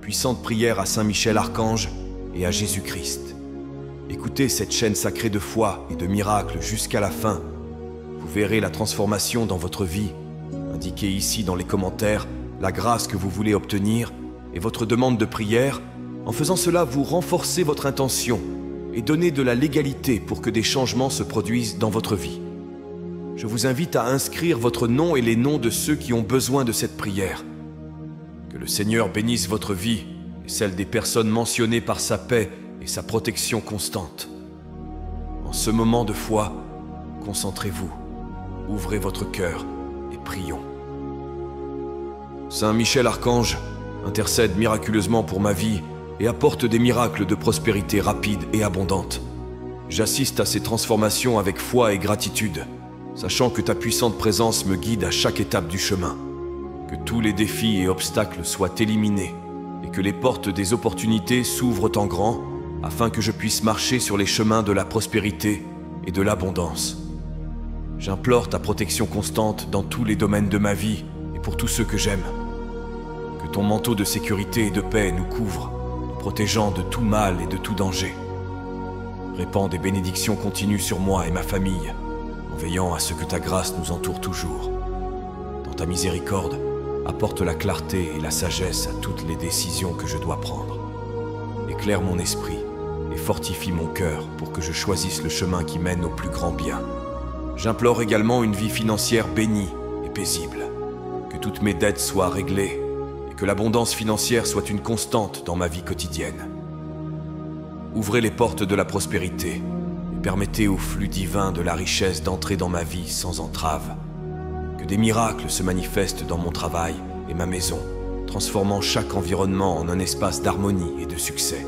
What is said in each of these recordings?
puissante prière à Saint Michel Archange et à Jésus-Christ. Écoutez cette chaîne sacrée de foi et de miracles jusqu'à la fin. Vous verrez la transformation dans votre vie. Indiquez ici dans les commentaires la grâce que vous voulez obtenir et votre demande de prière. En faisant cela, vous renforcez votre intention et donnez de la légalité pour que des changements se produisent dans votre vie. Je vous invite à inscrire votre nom et les noms de ceux qui ont besoin de cette prière. Que le Seigneur bénisse votre vie et celle des personnes mentionnées par sa paix et sa protection constante. En ce moment de foi, concentrez-vous, ouvrez votre cœur et prions. Saint Michel Archange, intercède miraculeusement pour ma vie et apporte des miracles de prospérité rapide et abondante. J'assiste à ces transformations avec foi et gratitude, sachant que ta puissante présence me guide à chaque étape du chemin. Que tous les défis et obstacles soient éliminés et que les portes des opportunités s'ouvrent en grand afin que je puisse marcher sur les chemins de la prospérité et de l'abondance. J'implore ta protection constante dans tous les domaines de ma vie et pour tous ceux que j'aime. Que ton manteau de sécurité et de paix nous couvre, nous protégeant de tout mal et de tout danger. Répands des bénédictions continues sur moi et ma famille, en veillant à ce que ta grâce nous entoure toujours. Dans ta miséricorde, apporte la clarté et la sagesse à toutes les décisions que je dois prendre. Éclaire mon esprit et fortifie mon cœur pour que je choisisse le chemin qui mène au plus grand bien. J'implore également une vie financière bénie et paisible, que toutes mes dettes soient réglées et que l'abondance financière soit une constante dans ma vie quotidienne. Ouvrez les portes de la prospérité et permettez au flux divin de la richesse d'entrer dans ma vie sans entrave. Que des miracles se manifestent dans mon travail et ma maison, transformant chaque environnement en un espace d'harmonie et de succès.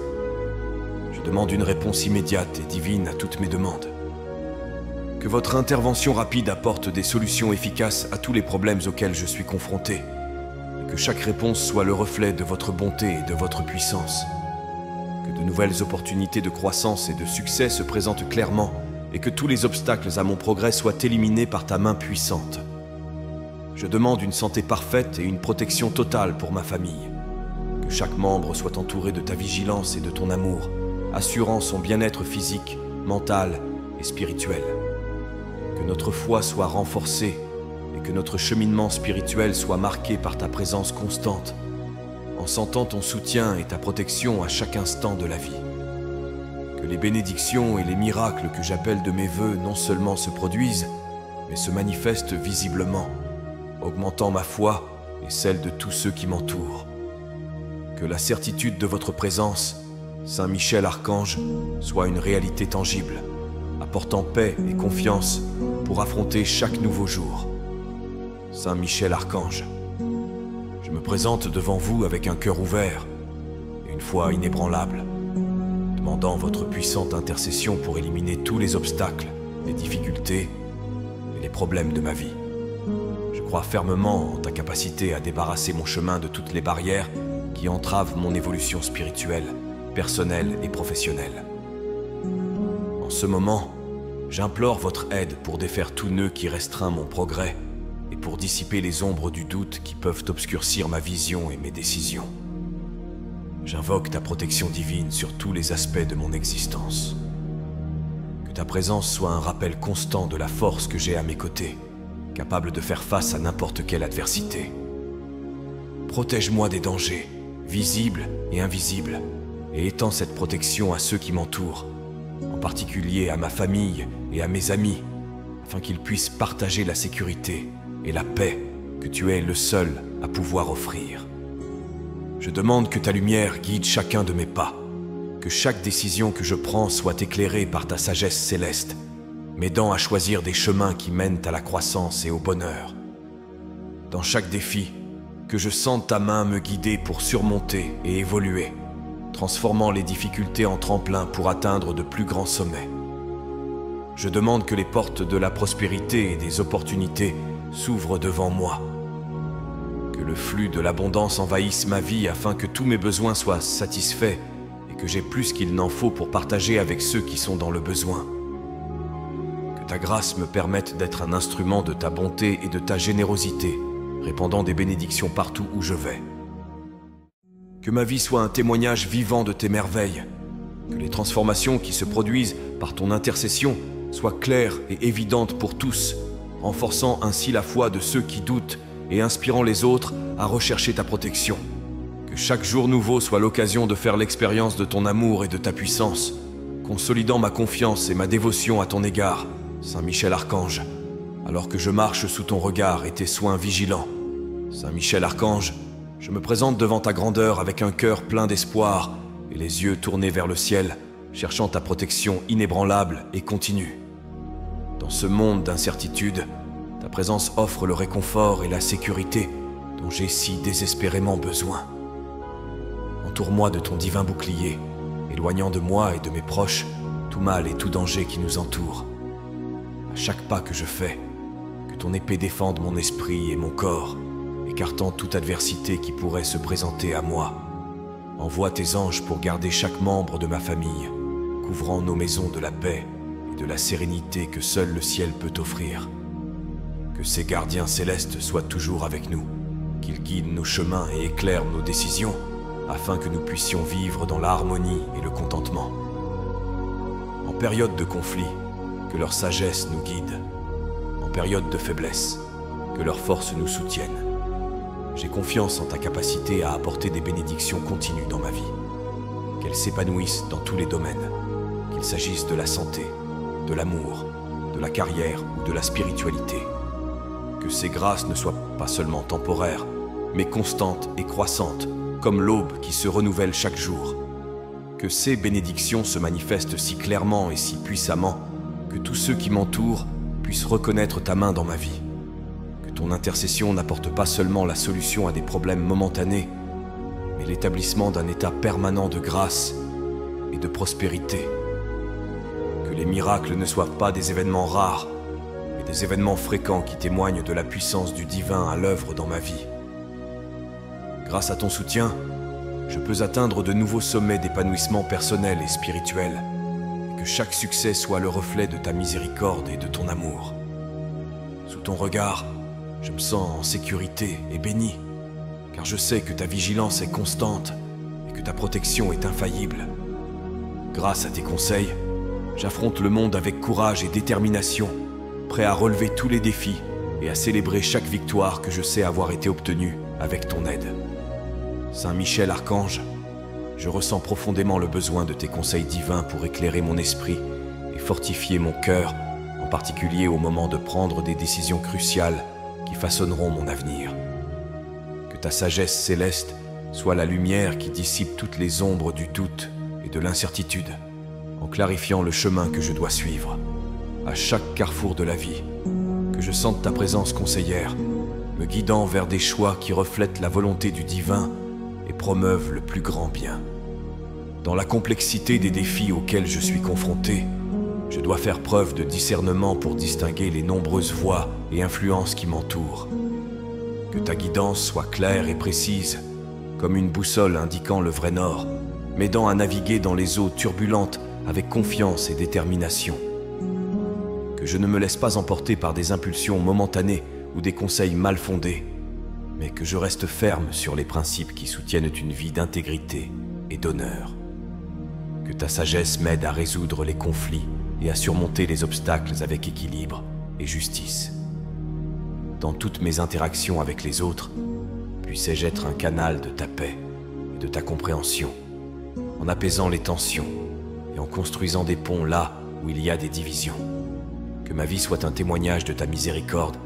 Je demande une réponse immédiate et divine à toutes mes demandes. Que votre intervention rapide apporte des solutions efficaces à tous les problèmes auxquels je suis confronté, et que chaque réponse soit le reflet de votre bonté et de votre puissance. Que de nouvelles opportunités de croissance et de succès se présentent clairement, et que tous les obstacles à mon progrès soient éliminés par ta main puissante. Je demande une santé parfaite et une protection totale pour ma famille. Que chaque membre soit entouré de ta vigilance et de ton amour, assurant son bien-être physique, mental et spirituel. Que notre foi soit renforcée et que notre cheminement spirituel soit marqué par ta présence constante, en sentant ton soutien et ta protection à chaque instant de la vie. Que les bénédictions et les miracles que j'appelle de mes vœux non seulement se produisent, mais se manifestent visiblement, augmentant ma foi et celle de tous ceux qui m'entourent. Que la certitude de votre présence, Saint Michel Archange, soit une réalité tangible, apportant paix et confiance pour affronter chaque nouveau jour. Saint Michel Archange, je me présente devant vous avec un cœur ouvert et une foi inébranlable, demandant votre puissante intercession pour éliminer tous les obstacles, les difficultés et les problèmes de ma vie. Je crois fermement en ta capacité à débarrasser mon chemin de toutes les barrières qui entravent mon évolution spirituelle, personnelle et professionnelle. En ce moment, j'implore votre aide pour défaire tout nœud qui restreint mon progrès et pour dissiper les ombres du doute qui peuvent obscurcir ma vision et mes décisions. J'invoque ta protection divine sur tous les aspects de mon existence. Que ta présence soit un rappel constant de la force que j'ai à mes côtés, capable de faire face à n'importe quelle adversité. Protège-moi des dangers, visibles et invisibles, et étends cette protection à ceux qui m'entourent, en particulier à ma famille et à mes amis, afin qu'ils puissent partager la sécurité et la paix que tu es le seul à pouvoir offrir. Je demande que ta lumière guide chacun de mes pas, que chaque décision que je prends soit éclairée par ta sagesse céleste, m'aidant à choisir des chemins qui mènent à la croissance et au bonheur. Dans chaque défi, que je sente ta main me guider pour surmonter et évoluer, transformant les difficultés en tremplin pour atteindre de plus grands sommets. Je demande que les portes de la prospérité et des opportunités s'ouvrent devant moi. Que le flux de l'abondance envahisse ma vie afin que tous mes besoins soient satisfaits et que j'ai plus qu'il n'en faut pour partager avec ceux qui sont dans le besoin. Que ta grâce me permette d'être un instrument de ta bonté et de ta générosité, répandant des bénédictions partout où je vais. Que ma vie soit un témoignage vivant de tes merveilles. Que les transformations qui se produisent par ton intercession soient claires et évidentes pour tous, renforçant ainsi la foi de ceux qui doutent et inspirant les autres à rechercher ta protection. Que chaque jour nouveau soit l'occasion de faire l'expérience de ton amour et de ta puissance, consolidant ma confiance et ma dévotion à ton égard, Saint Michel Archange, alors que je marche sous ton regard et tes soins vigilants. Saint Michel Archange, je me présente devant ta grandeur avec un cœur plein d'espoir et les yeux tournés vers le ciel, cherchant ta protection inébranlable et continue. Dans ce monde d'incertitude, ta présence offre le réconfort et la sécurité dont j'ai si désespérément besoin. Entoure-moi de ton divin bouclier, éloignant de moi et de mes proches tout mal et tout danger qui nous entoure. À chaque pas que je fais, que ton épée défende mon esprit et mon corps, écartant toute adversité qui pourrait se présenter à moi. Envoie tes anges pour garder chaque membre de ma famille, couvrant nos maisons de la paix et de la sérénité que seul le ciel peut offrir. Que ces gardiens célestes soient toujours avec nous, qu'ils guident nos chemins et éclairent nos décisions, afin que nous puissions vivre dans l'harmonie et le contentement. En période de conflit, que leur sagesse nous guide. En période de faiblesse, que leur force nous soutienne. J'ai confiance en ta capacité à apporter des bénédictions continues dans ma vie. Qu'elles s'épanouissent dans tous les domaines, qu'il s'agisse de la santé, de l'amour, de la carrière ou de la spiritualité. Que ces grâces ne soient pas seulement temporaires, mais constantes et croissantes, comme l'aube qui se renouvelle chaque jour. Que ces bénédictions se manifestent si clairement et si puissamment que tous ceux qui m'entourent puissent reconnaître ta main dans ma vie. Que ton intercession n'apporte pas seulement la solution à des problèmes momentanés, mais l'établissement d'un état permanent de grâce et de prospérité. Que les miracles ne soient pas des événements rares, mais des événements fréquents qui témoignent de la puissance du divin à l'œuvre dans ma vie. Grâce à ton soutien, je peux atteindre de nouveaux sommets d'épanouissement personnel et spirituel, et que chaque succès soit le reflet de ta miséricorde et de ton amour. Sous ton regard, je me sens en sécurité et béni, car je sais que ta vigilance est constante et que ta protection est infaillible. Grâce à tes conseils, j'affronte le monde avec courage et détermination, prêt à relever tous les défis et à célébrer chaque victoire que je sais avoir été obtenue avec ton aide. Saint Michel Archange, je ressens profondément le besoin de tes conseils divins pour éclairer mon esprit et fortifier mon cœur, en particulier au moment de prendre des décisions cruciales qui façonneront mon avenir. Que ta sagesse céleste soit la lumière qui dissipe toutes les ombres du doute et de l'incertitude, en clarifiant le chemin que je dois suivre. À chaque carrefour de la vie, que je sente ta présence conseillère, me guidant vers des choix qui reflètent la volonté du divin et promeuvent le plus grand bien. Dans la complexité des défis auxquels je suis confronté, je dois faire preuve de discernement pour distinguer les nombreuses voies et influences qui m'entourent. Que ta guidance soit claire et précise, comme une boussole indiquant le vrai nord, m'aidant à naviguer dans les eaux turbulentes avec confiance et détermination. Que je ne me laisse pas emporter par des impulsions momentanées ou des conseils mal fondés, mais que je reste ferme sur les principes qui soutiennent une vie d'intégrité et d'honneur. Que ta sagesse m'aide à résoudre les conflits et à surmonter les obstacles avec équilibre et justice. Dans toutes mes interactions avec les autres, puissais-je être un canal de ta paix et de ta compréhension, en apaisant les tensions et en construisant des ponts là où il y a des divisions. Que ma vie soit un témoignage de ta miséricorde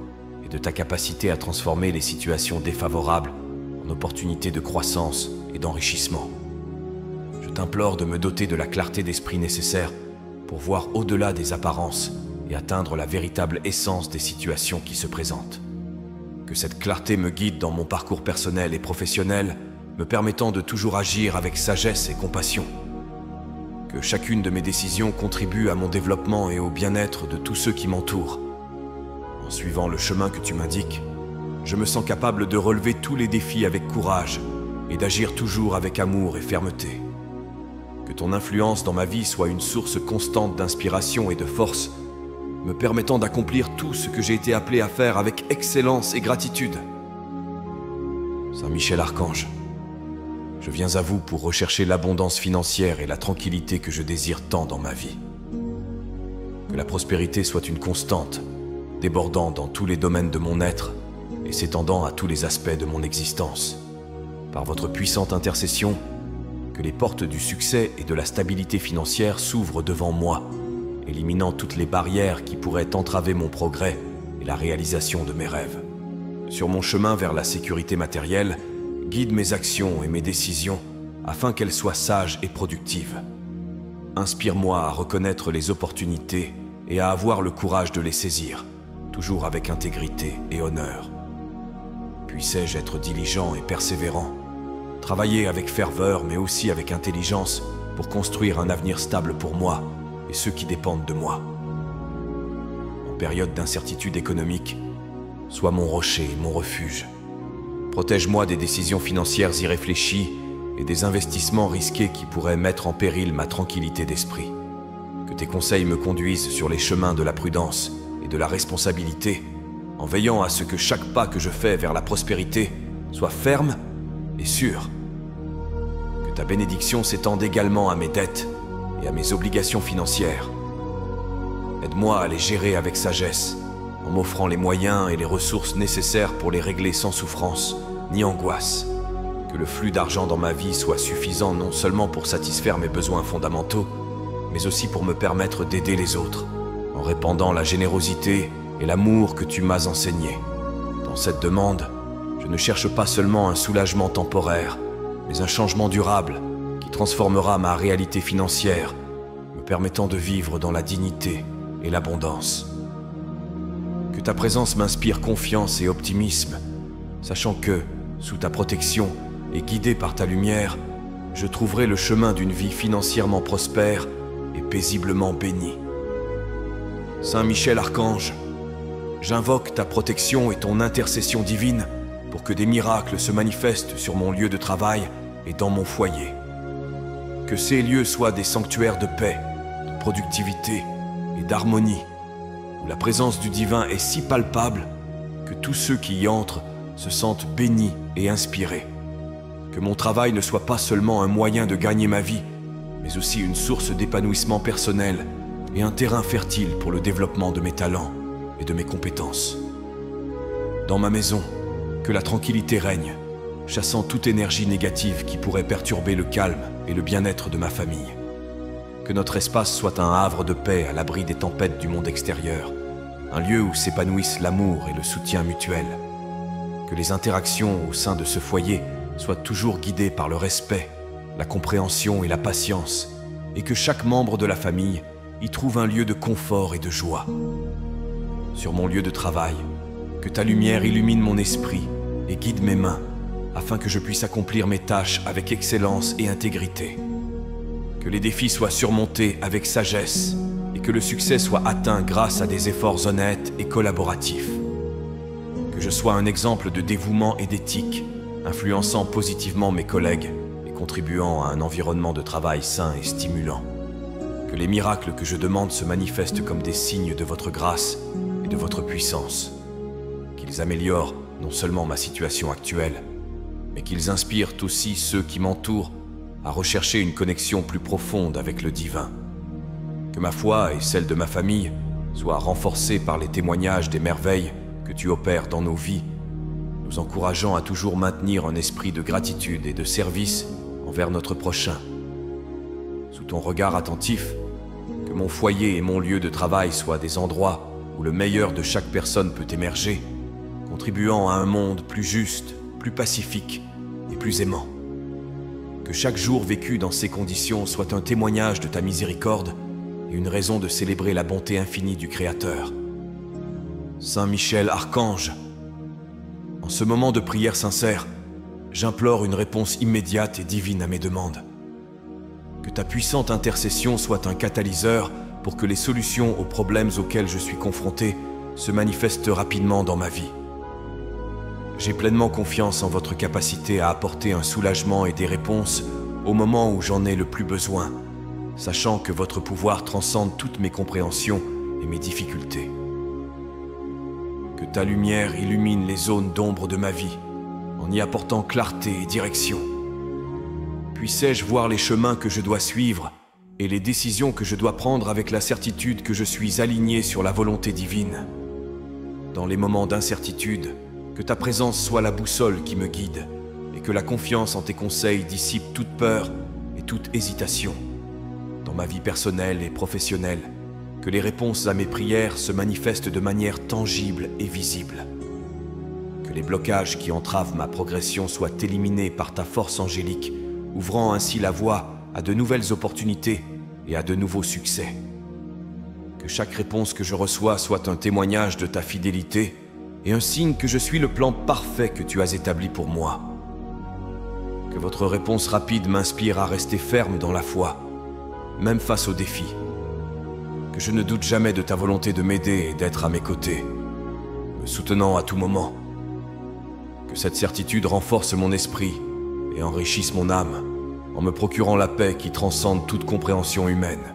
et de ta capacité à transformer les situations défavorables en opportunités de croissance et d'enrichissement. Je t'implore de me doter de la clarté d'esprit nécessaire pour voir au-delà des apparences et atteindre la véritable essence des situations qui se présentent. Que cette clarté me guide dans mon parcours personnel et professionnel, me permettant de toujours agir avec sagesse et compassion. Que chacune de mes décisions contribue à mon développement et au bien-être de tous ceux qui m'entourent. En suivant le chemin que tu m'indiques, je me sens capable de relever tous les défis avec courage et d'agir toujours avec amour et fermeté. Que ton influence dans ma vie soit une source constante d'inspiration et de force, me permettant d'accomplir tout ce que j'ai été appelé à faire avec excellence et gratitude. Saint Michel Archange, Je viens à vous pour rechercher l'abondance financière et la tranquillité que je désire tant dans ma vie. Que la prospérité soit une constante, débordant dans tous les domaines de mon être et s'étendant à tous les aspects de mon existence. Par votre puissante intercession, que les portes du succès et de la stabilité financière s'ouvrent devant moi, éliminant toutes les barrières qui pourraient entraver mon progrès et la réalisation de mes rêves. Sur mon chemin vers la sécurité matérielle, guide mes actions et mes décisions afin qu'elles soient sages et productives. Inspire-moi à reconnaître les opportunités et à avoir le courage de les saisir, toujours avec intégrité et honneur. Puissais-je être diligent et persévérant, travailler avec ferveur mais aussi avec intelligence pour construire un avenir stable pour moi et ceux qui dépendent de moi. En période d'incertitude économique, sois mon rocher et mon refuge. Protège-moi des décisions financières irréfléchies et des investissements risqués qui pourraient mettre en péril ma tranquillité d'esprit. Que tes conseils me conduisent sur les chemins de la prudence et de la responsabilité, en veillant à ce que chaque pas que je fais vers la prospérité soit ferme et sûr. Que ta bénédiction s'étende également à mes dettes et à mes obligations financières. Aide-moi à les gérer avec sagesse, en m'offrant les moyens et les ressources nécessaires pour les régler sans souffrance ni angoisse. Que le flux d'argent dans ma vie soit suffisant non seulement pour satisfaire mes besoins fondamentaux, mais aussi pour me permettre d'aider les autres, en répandant la générosité et l'amour que tu m'as enseigné. Dans cette demande, je ne cherche pas seulement un soulagement temporaire, mais un changement durable qui transformera ma réalité financière, me permettant de vivre dans la dignité et l'abondance. Que ta présence m'inspire confiance et optimisme, sachant que, sous ta protection et guidé par ta lumière, je trouverai le chemin d'une vie financièrement prospère et paisiblement bénie. Saint Michel Archange, j'invoque ta protection et ton intercession divine pour que des miracles se manifestent sur mon lieu de travail et dans mon foyer. Que ces lieux soient des sanctuaires de paix, de productivité et d'harmonie, où la présence du divin est si palpable que tous ceux qui y entrent se sentent bénis et inspirés. Que mon travail ne soit pas seulement un moyen de gagner ma vie, mais aussi une source d'épanouissement personnel et un terrain fertile pour le développement de mes talents et de mes compétences. Dans ma maison, que la tranquillité règne, chassant toute énergie négative qui pourrait perturber le calme et le bien-être de ma famille. Que notre espace soit un havre de paix à l'abri des tempêtes du monde extérieur, un lieu où s'épanouissent l'amour et le soutien mutuel. Que les interactions au sein de ce foyer soient toujours guidées par le respect, la compréhension et la patience, et que chaque membre de la famille y trouve un lieu de confort et de joie. Sur mon lieu de travail, que ta lumière illumine mon esprit et guide mes mains, afin que je puisse accomplir mes tâches avec excellence et intégrité. Que les défis soient surmontés avec sagesse et que le succès soit atteint grâce à des efforts honnêtes et collaboratifs. Que je sois un exemple de dévouement et d'éthique, influençant positivement mes collègues et contribuant à un environnement de travail sain et stimulant. Que les miracles que je demande se manifestent comme des signes de votre grâce et de votre puissance. Qu'ils améliorent non seulement ma situation actuelle, mais qu'ils inspirent aussi ceux qui m'entourent à rechercher une connexion plus profonde avec le divin. Que ma foi et celle de ma famille soient renforcées par les témoignages des merveilles que tu opères dans nos vies, nous encourageant à toujours maintenir un esprit de gratitude et de service envers notre prochain. Sous ton regard attentif, que mon foyer et mon lieu de travail soient des endroits où le meilleur de chaque personne peut émerger, contribuant à un monde plus juste, plus pacifique et plus aimant. Que chaque jour vécu dans ces conditions soit un témoignage de ta miséricorde et une raison de célébrer la bonté infinie du Créateur. Saint Michel Archange, en ce moment de prière sincère, j'implore une réponse immédiate et divine à mes demandes. Que ta puissante intercession soit un catalyseur pour que les solutions aux problèmes auxquels je suis confronté se manifestent rapidement dans ma vie. J'ai pleinement confiance en votre capacité à apporter un soulagement et des réponses au moment où j'en ai le plus besoin, sachant que votre pouvoir transcende toutes mes compréhensions et mes difficultés. Que ta lumière illumine les zones d'ombre de ma vie, en y apportant clarté et direction. Puissais-je voir les chemins que je dois suivre et les décisions que je dois prendre avec la certitude que je suis aligné sur la volonté divine. Dans les moments d'incertitude, que ta présence soit la boussole qui me guide et que la confiance en tes conseils dissipe toute peur et toute hésitation. Dans ma vie personnelle et professionnelle, que les réponses à mes prières se manifestent de manière tangible et visible. Que les blocages qui entravent ma progression soient éliminés par ta force angélique, ouvrant ainsi la voie à de nouvelles opportunités et à de nouveaux succès. Que chaque réponse que je reçois soit un témoignage de ta fidélité et un signe que je suis le plan parfait que tu as établi pour moi. Que votre réponse rapide m'inspire à rester ferme dans la foi, même face aux défis. Que je ne doute jamais de ta volonté de m'aider et d'être à mes côtés, me soutenant à tout moment. Que cette certitude renforce mon esprit et enrichisse mon âme, en me procurant la paix qui transcende toute compréhension humaine.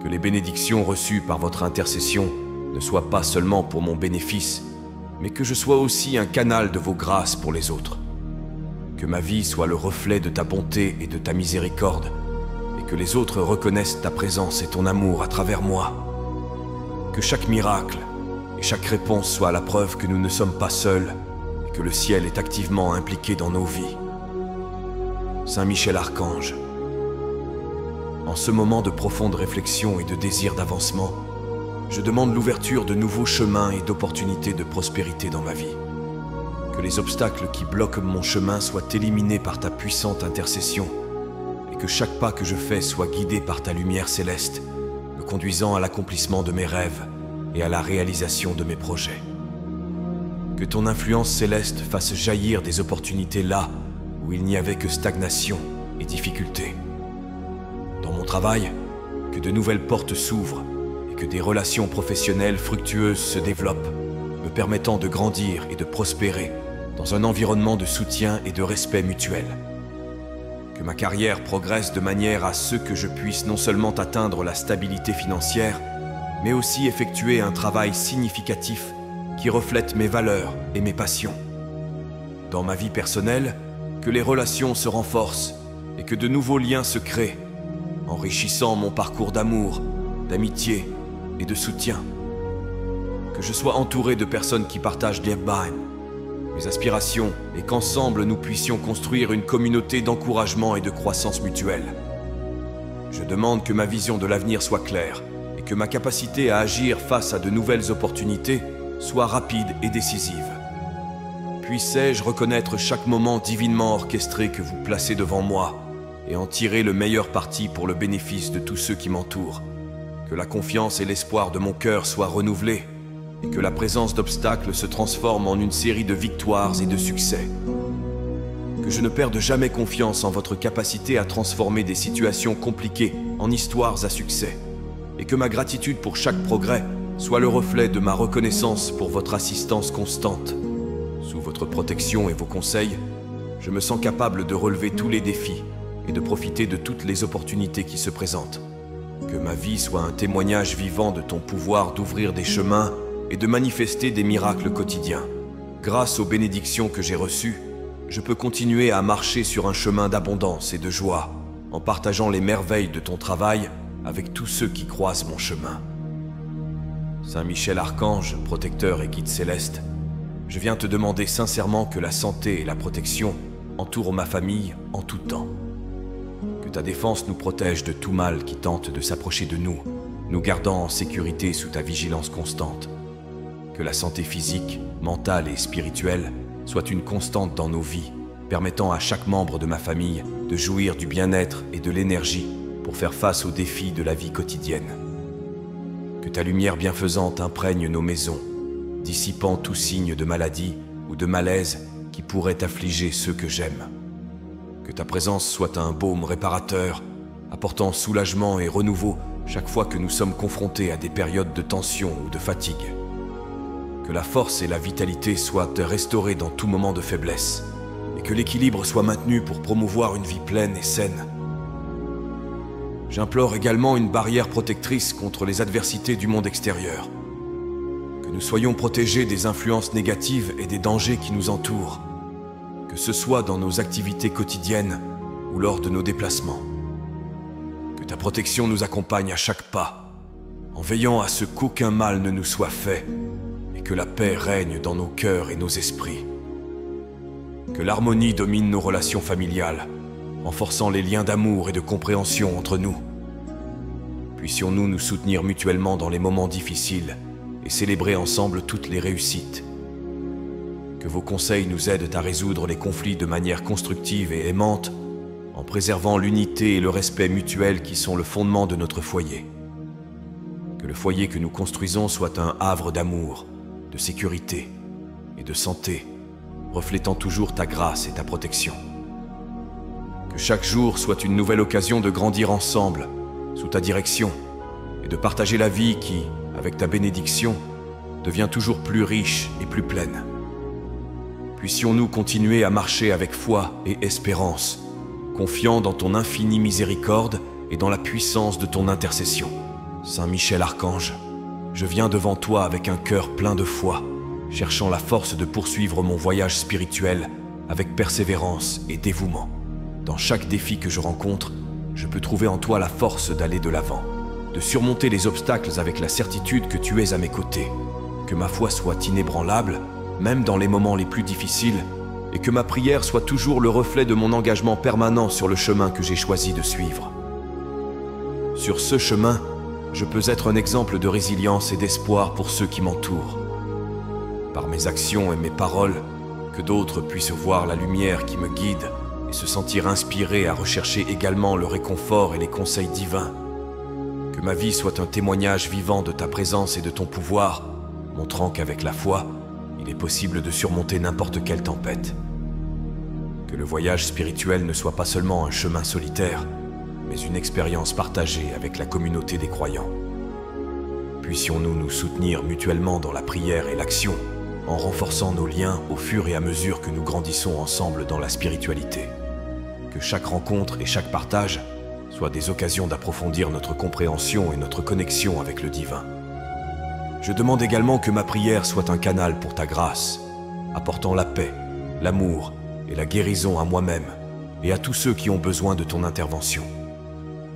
Que les bénédictions reçues par votre intercession ne soient pas seulement pour mon bénéfice, mais que je sois aussi un canal de vos grâces pour les autres. Que ma vie soit le reflet de ta bonté et de ta miséricorde, et que les autres reconnaissent ta présence et ton amour à travers moi. Que chaque miracle et chaque réponse soit la preuve que nous ne sommes pas seuls, et que le ciel est activement impliqué dans nos vies. Saint Michel Archange, en ce moment de profonde réflexion et de désir d'avancement, je demande l'ouverture de nouveaux chemins et d'opportunités de prospérité dans ma vie. Que les obstacles qui bloquent mon chemin soient éliminés par ta puissante intercession et que chaque pas que je fais soit guidé par ta lumière céleste, me conduisant à l'accomplissement de mes rêves et à la réalisation de mes projets. Que ton influence céleste fasse jaillir des opportunités là où il n'y avait que stagnation et difficulté. Dans mon travail, que de nouvelles portes s'ouvrent et que des relations professionnelles fructueuses se développent, me permettant de grandir et de prospérer dans un environnement de soutien et de respect mutuel. Que ma carrière progresse de manière à ce que je puisse non seulement atteindre la stabilité financière, mais aussi effectuer un travail significatif qui reflète mes valeurs et mes passions. Dans ma vie personnelle, que les relations se renforcent et que de nouveaux liens se créent, enrichissant mon parcours d'amour, d'amitié et de soutien. Que je sois entouré de personnes qui partagent mes aspirations et qu'ensemble nous puissions construire une communauté d'encouragement et de croissance mutuelle. Je demande que ma vision de l'avenir soit claire et que ma capacité à agir face à de nouvelles opportunités soit rapide et décisive. Puissais-je reconnaître chaque moment divinement orchestré que vous placez devant moi et en tirer le meilleur parti pour le bénéfice de tous ceux qui m'entourent. Que la confiance et l'espoir de mon cœur soient renouvelés et que la présence d'obstacles se transforme en une série de victoires et de succès. Que je ne perde jamais confiance en votre capacité à transformer des situations compliquées en histoires à succès et que ma gratitude pour chaque progrès soit le reflet de ma reconnaissance pour votre assistance constante. Sous votre protection et vos conseils, je me sens capable de relever tous les défis et de profiter de toutes les opportunités qui se présentent. Que ma vie soit un témoignage vivant de ton pouvoir d'ouvrir des chemins et de manifester des miracles quotidiens. Grâce aux bénédictions que j'ai reçues, je peux continuer à marcher sur un chemin d'abondance et de joie, en partageant les merveilles de ton travail avec tous ceux qui croisent mon chemin. Saint Michel Archange, protecteur et guide céleste, je viens te demander sincèrement que la santé et la protection entourent ma famille en tout temps. Que ta défense nous protège de tout mal qui tente de s'approcher de nous, nous gardant en sécurité sous ta vigilance constante. Que la santé physique, mentale et spirituelle soit une constante dans nos vies, permettant à chaque membre de ma famille de jouir du bien-être et de l'énergie pour faire face aux défis de la vie quotidienne. Que ta lumière bienfaisante imprègne nos maisons, dissipant tout signe de maladie ou de malaise qui pourrait affliger ceux que j'aime. Que ta présence soit un baume réparateur, apportant soulagement et renouveau chaque fois que nous sommes confrontés à des périodes de tension ou de fatigue. Que la force et la vitalité soient restaurées dans tout moment de faiblesse, et que l'équilibre soit maintenu pour promouvoir une vie pleine et saine. J'implore également une barrière protectrice contre les adversités du monde extérieur. Que nous soyons protégés des influences négatives et des dangers qui nous entourent. Que ce soit dans nos activités quotidiennes ou lors de nos déplacements. Que ta protection nous accompagne à chaque pas, en veillant à ce qu'aucun mal ne nous soit fait et que la paix règne dans nos cœurs et nos esprits. Que l'harmonie domine nos relations familiales, renforçant les liens d'amour et de compréhension entre nous. Puissions-nous nous soutenir mutuellement dans les moments difficiles et célébrer ensemble toutes les réussites. Que vos conseils nous aident à résoudre les conflits de manière constructive et aimante, en préservant l'unité et le respect mutuel qui sont le fondement de notre foyer. Que le foyer que nous construisons soit un havre d'amour, de sécurité et de santé, reflétant toujours ta grâce et ta protection. Que chaque jour soit une nouvelle occasion de grandir ensemble, sous ta direction, et de partager la vie qui, avec ta bénédiction, devient toujours plus riche et plus pleine. Puissions-nous continuer à marcher avec foi et espérance, confiants dans ton infinie miséricorde et dans la puissance de ton intercession. Saint Michel Archange, je viens devant toi avec un cœur plein de foi, cherchant la force de poursuivre mon voyage spirituel avec persévérance et dévouement. Dans chaque défi que je rencontre, je peux trouver en toi la force d'aller de l'avant, de surmonter les obstacles avec la certitude que tu es à mes côtés, que ma foi soit inébranlable, même dans les moments les plus difficiles, et que ma prière soit toujours le reflet de mon engagement permanent sur le chemin que j'ai choisi de suivre. Sur ce chemin, je peux être un exemple de résilience et d'espoir pour ceux qui m'entourent. Par mes actions et mes paroles, que d'autres puissent voir la lumière qui me guide et se sentir inspirés à rechercher également le réconfort et les conseils divins. Que ma vie soit un témoignage vivant de ta présence et de ton pouvoir, montrant qu'avec la foi, il est possible de surmonter n'importe quelle tempête. Que le voyage spirituel ne soit pas seulement un chemin solitaire, mais une expérience partagée avec la communauté des croyants. Puissions-nous nous soutenir mutuellement dans la prière et l'action, en renforçant nos liens au fur et à mesure que nous grandissons ensemble dans la spiritualité. Que chaque rencontre et chaque partage soient des occasions d'approfondir notre compréhension et notre connexion avec le divin. Je demande également que ma prière soit un canal pour ta grâce, apportant la paix, l'amour et la guérison à moi-même et à tous ceux qui ont besoin de ton intervention.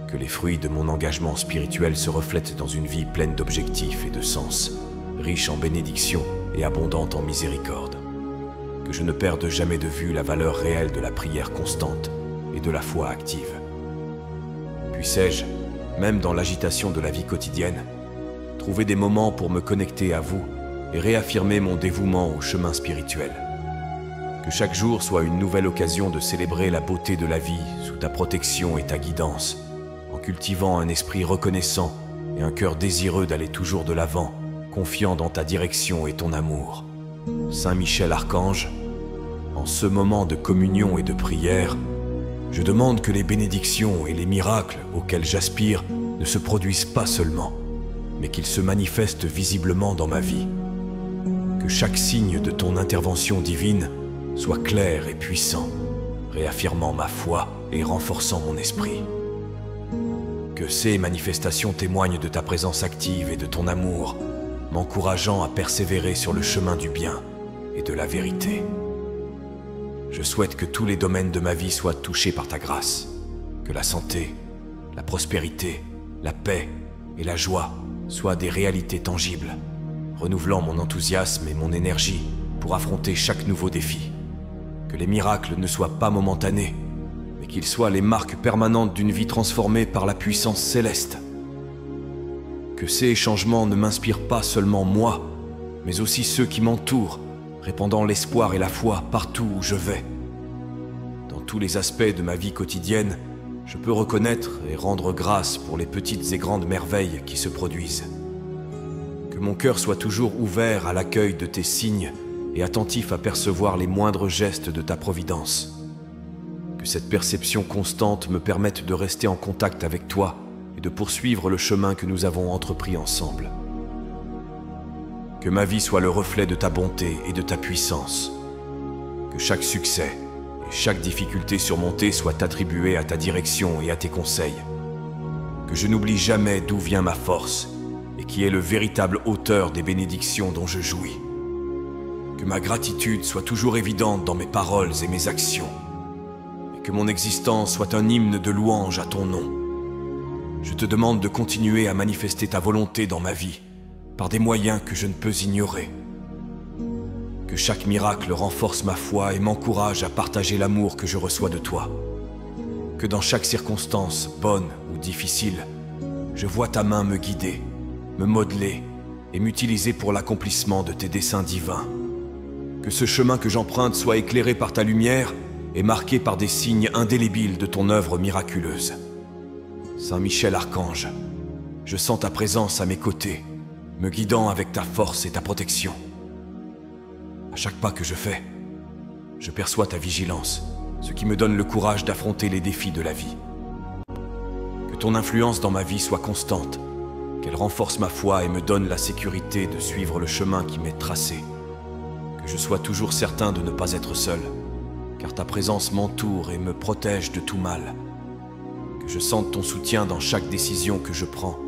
Que les fruits de mon engagement spirituel se reflètent dans une vie pleine d'objectifs et de sens, riche en bénédictions et abondante en miséricorde. Que je ne perde jamais de vue la valeur réelle de la prière constante et de la foi active. Puissais-je, même dans l'agitation de la vie quotidienne, trouver des moments pour me connecter à vous et réaffirmer mon dévouement au chemin spirituel. Que chaque jour soit une nouvelle occasion de célébrer la beauté de la vie sous ta protection et ta guidance, en cultivant un esprit reconnaissant et un cœur désireux d'aller toujours de l'avant, confiant dans ta direction et ton amour. Saint Michel Archange, en ce moment de communion et de prière, je demande que les bénédictions et les miracles auxquels j'aspire ne se produisent pas seulement, mais qu'ils se manifestent visiblement dans ma vie. Que chaque signe de ton intervention divine soit clair et puissant, réaffirmant ma foi et renforçant mon esprit. Que ces manifestations témoignent de ta présence active et de ton amour, m'encourageant à persévérer sur le chemin du bien et de la vérité. Je souhaite que tous les domaines de ma vie soient touchés par ta grâce, que la santé, la prospérité, la paix et la joie soient des réalités tangibles, renouvelant mon enthousiasme et mon énergie pour affronter chaque nouveau défi. Que les miracles ne soient pas momentanés, mais qu'ils soient les marques permanentes d'une vie transformée par la puissance céleste. Que ces changements ne m'inspirent pas seulement moi, mais aussi ceux qui m'entourent, répandant l'espoir et la foi partout où je vais. Dans tous les aspects de ma vie quotidienne, je peux reconnaître et rendre grâce pour les petites et grandes merveilles qui se produisent. Que mon cœur soit toujours ouvert à l'accueil de tes signes et attentif à percevoir les moindres gestes de ta providence. Que cette perception constante me permette de rester en contact avec toi et de poursuivre le chemin que nous avons entrepris ensemble. Que ma vie soit le reflet de ta bonté et de ta puissance. Que chaque succès et chaque difficulté surmontée soit attribué à ta direction et à tes conseils. Que je n'oublie jamais d'où vient ma force et qui est le véritable auteur des bénédictions dont je jouis. Que ma gratitude soit toujours évidente dans mes paroles et mes actions. Et que mon existence soit un hymne de louange à ton nom. Je te demande de continuer à manifester ta volonté dans ma vie, par des moyens que je ne peux ignorer. Que chaque miracle renforce ma foi et m'encourage à partager l'amour que je reçois de toi. Que dans chaque circonstance, bonne ou difficile, je vois ta main me guider, me modeler et m'utiliser pour l'accomplissement de tes desseins divins. Que ce chemin que j'emprunte soit éclairé par ta lumière et marqué par des signes indélébiles de ton œuvre miraculeuse. Saint Michel Archange, je sens ta présence à mes côtés, me guidant avec ta force et ta protection. À chaque pas que je fais, je perçois ta vigilance, ce qui me donne le courage d'affronter les défis de la vie. Que ton influence dans ma vie soit constante, qu'elle renforce ma foi et me donne la sécurité de suivre le chemin qui m'est tracé. Que je sois toujours certain de ne pas être seul, car ta présence m'entoure et me protège de tout mal. Que je sente ton soutien dans chaque décision que je prends,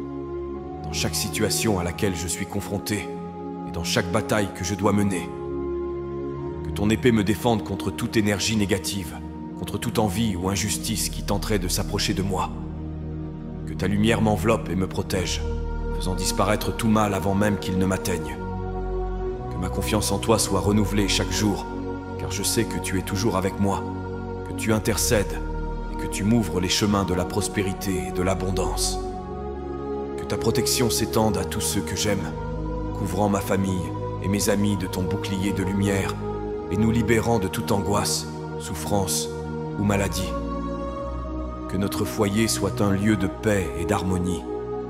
dans chaque situation à laquelle je suis confronté et dans chaque bataille que je dois mener. Que ton épée me défende contre toute énergie négative, contre toute envie ou injustice qui tenterait de s'approcher de moi. Que ta lumière m'enveloppe et me protège, faisant disparaître tout mal avant même qu'il ne m'atteigne. Que ma confiance en toi soit renouvelée chaque jour, car je sais que tu es toujours avec moi, que tu intercèdes et que tu m'ouvres les chemins de la prospérité et de l'abondance. Que ta protection s'étende à tous ceux que j'aime, couvrant ma famille et mes amis de ton bouclier de lumière et nous libérant de toute angoisse, souffrance ou maladie. Que notre foyer soit un lieu de paix et d'harmonie,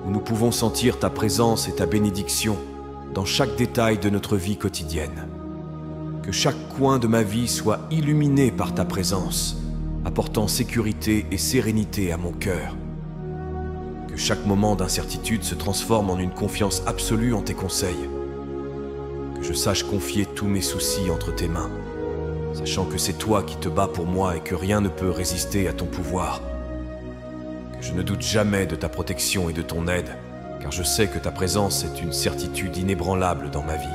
où nous pouvons sentir ta présence et ta bénédiction dans chaque détail de notre vie quotidienne. Que chaque coin de ma vie soit illuminé par ta présence, apportant sécurité et sérénité à mon cœur. Que chaque moment d'incertitude se transforme en une confiance absolue en tes conseils. Que je sache confier tous mes soucis entre tes mains, sachant que c'est toi qui te bats pour moi et que rien ne peut résister à ton pouvoir. Que je ne doute jamais de ta protection et de ton aide, car je sais que ta présence est une certitude inébranlable dans ma vie.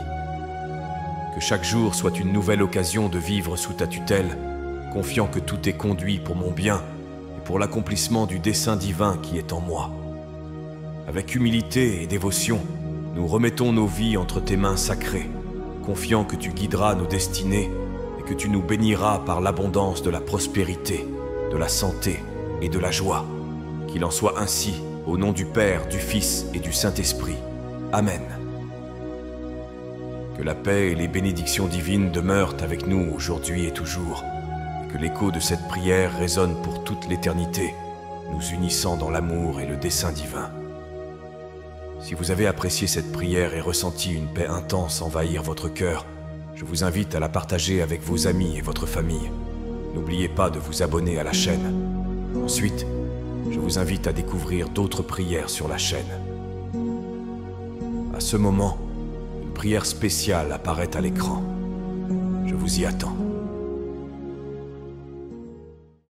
Que chaque jour soit une nouvelle occasion de vivre sous ta tutelle, confiant que tout est conduit pour mon bien et pour l'accomplissement du dessein divin qui est en moi. Avec humilité et dévotion, nous remettons nos vies entre tes mains sacrées, confiant que tu guideras nos destinées et que tu nous béniras par l'abondance de la prospérité, de la santé et de la joie. Qu'il en soit ainsi, au nom du Père, du Fils et du Saint-Esprit. Amen. Que la paix et les bénédictions divines demeurent avec nous aujourd'hui et toujours, et que l'écho de cette prière résonne pour toute l'éternité, nous unissant dans l'amour et le dessein divin. Si vous avez apprécié cette prière et ressenti une paix intense envahir votre cœur, je vous invite à la partager avec vos amis et votre famille. N'oubliez pas de vous abonner à la chaîne. Ensuite, je vous invite à découvrir d'autres prières sur la chaîne. À ce moment, une prière spéciale apparaît à l'écran. Je vous y attends.